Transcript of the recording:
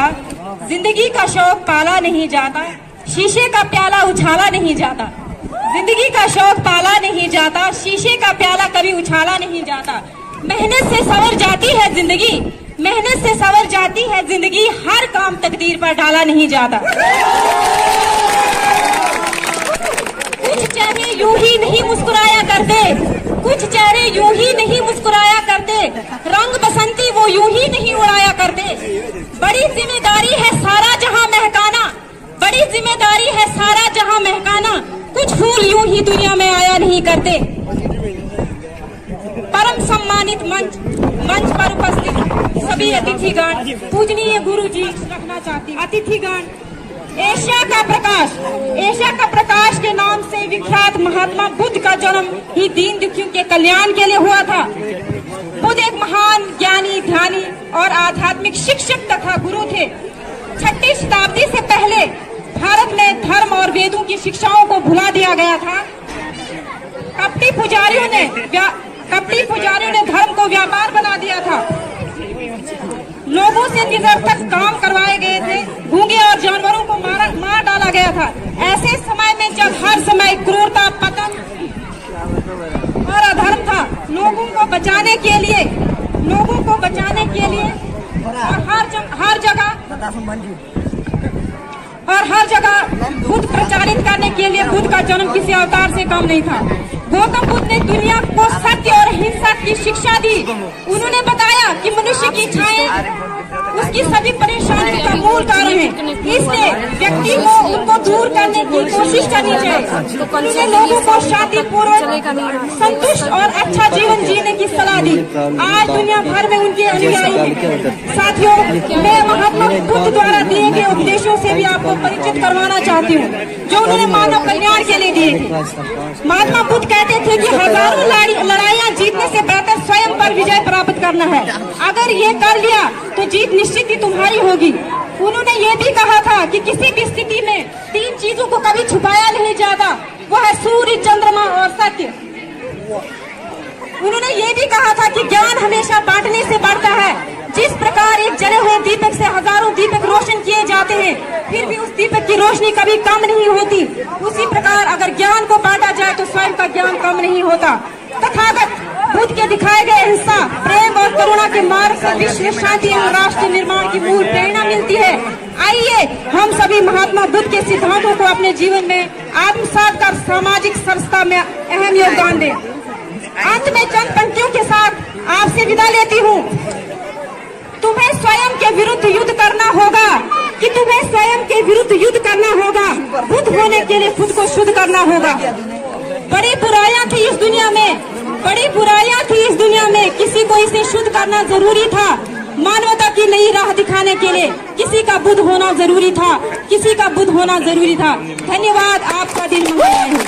जाता, जिंदगी का शौक पाला नहीं जाता, शीशे का प्याला उछाला नहीं जाता। जिंदगी का शौक पाला नहीं जाता, शीशे का प्याला कभी उछाला नहीं जाता। मेहनत से संवर जाती है जिंदगी, मेहनत से संवर जाती है जिंदगी, हर काम तकदीर पर डाला नहीं जाता। कुछ चेहरे यूं ही नहीं मुस्कुराया करते, कुछ चेहरे यूं ही नहीं मुस्कुराया करते, रंग बसंती वो यूं ही नहीं उड़ाया करते। बड़ी जिम्मेदारी है सारा जहां महकाना, बड़ी जिम्मेदारी है सारा जहां महकाना, कुछ फूल यूं ही दुनिया में आया नहीं करते। परम सम्मानित मंच पर उपस्थित सभी अतिथिगण, पूजनीय गुरु जी रखना चाहती अतिथिगण, एशिया का प्रकाश के नाम से विख्यात महात्मा बुद्ध का जन्म ही दीन दुखियों के कल्याण के लिए हुआ था। बुद्ध एक महान ज्ञानी, ध्यानी और आध्यात्मिक शिक्षक तथा गुरु थे। 6वीं शताब्दी से पहले भारत में धर्म और वेदों की शिक्षाओं को भुला दिया गया था। कपटी पुजारियों ने धर्म को व्यापार बना दिया था। लोगों से निरर्थक काम करवाए गए थे, गूंगे और जानवरों को मार डाला गया था। ऐसे समय में जब हर समय क्रूरता, पतन और अधर्म था, लोगों को बचाने के लिए और हर जगह बुद्ध प्रचारित करने के लिए बुद्ध का जन्म किसी अवतार से कम नहीं था। गौतम बुद्ध ने दुनिया को सत्य और अहिंसा की शिक्षा दी। उन्होंने बताया कि मनुष्य की इच्छाएं उसकी सभी परेशानियों का मूल कारण है, इसलिए व्यक्ति को उनको दूर करने की कोशिश करनी चाहिए। उन्होंने लोगों को शांतिपूर्वक, संतुष्ट और अच्छा जीवन जीने की सलाह दी। आज दुनिया भर में उनके अनुयायी हैं। साथियों, मैं महात्मा बुद्ध द्वारा दिए गए उपदेशों से भी आपको परिचित करवाना चाहती हूँ, जो उन्होंने मानव कल्याण के लिए दिए थे। महात्मा बुद्ध कहते थे कि हजारों लड़ाइयाँ जीतने से बेहतर स्वयं पर विजय प्राप्त करना है। अगर ये कर लिया तो जीत निश्चित ही तुम्हारी होगी। उन्होंने ये भी कहा था कि किसी भी स्थिति में 3 चीजों को कभी छुपाया नहीं जाता, वो है सूर्य, चंद्रमा और सत्य। उन्होंने ये भी कहा था कि ज्ञान हमेशा बांटने से बढ़ता है। जिस प्रकार एक जले हुए दीपक से हजारों दीपक रोशन किए जाते हैं, फिर भी उस दीपक की रोशनी कभी कम नहीं होती, उसी प्रकार अगर ज्ञान को बांटा जाए तो स्वयं का ज्ञान कम नहीं होता। तथागत बुद्ध के दिखाए गए हिंसा, प्रेम और करुणा के मार्ग से विश्व शांति एवं राष्ट्र निर्माण की मूल प्रेरणा मिलती है। आइए हम सभी महात्मा बुद्ध के सिद्धांतों को अपने जीवन में आत्मसात कर सामाजिक संस्था में अहम योगदान दें। अंत में चंद पंक्तियों के साथ आपसे विदा लेती हूँ। तुम्हें स्वयं के विरुद्ध युद्ध करना होगा, कि तुम्हें स्वयं के विरुद्ध युद्ध करना होगा। बुद्ध होने के लिए खुद को शुद्ध करना होगा। बड़ी बुराइयां थी इस दुनिया में, किसी को इसे शुद्ध करना जरूरी था। मानवता की नई राह दिखाने के लिए किसी का बुद्ध होना जरूरी था। धन्यवाद। आपका दिन मंगलमय हो।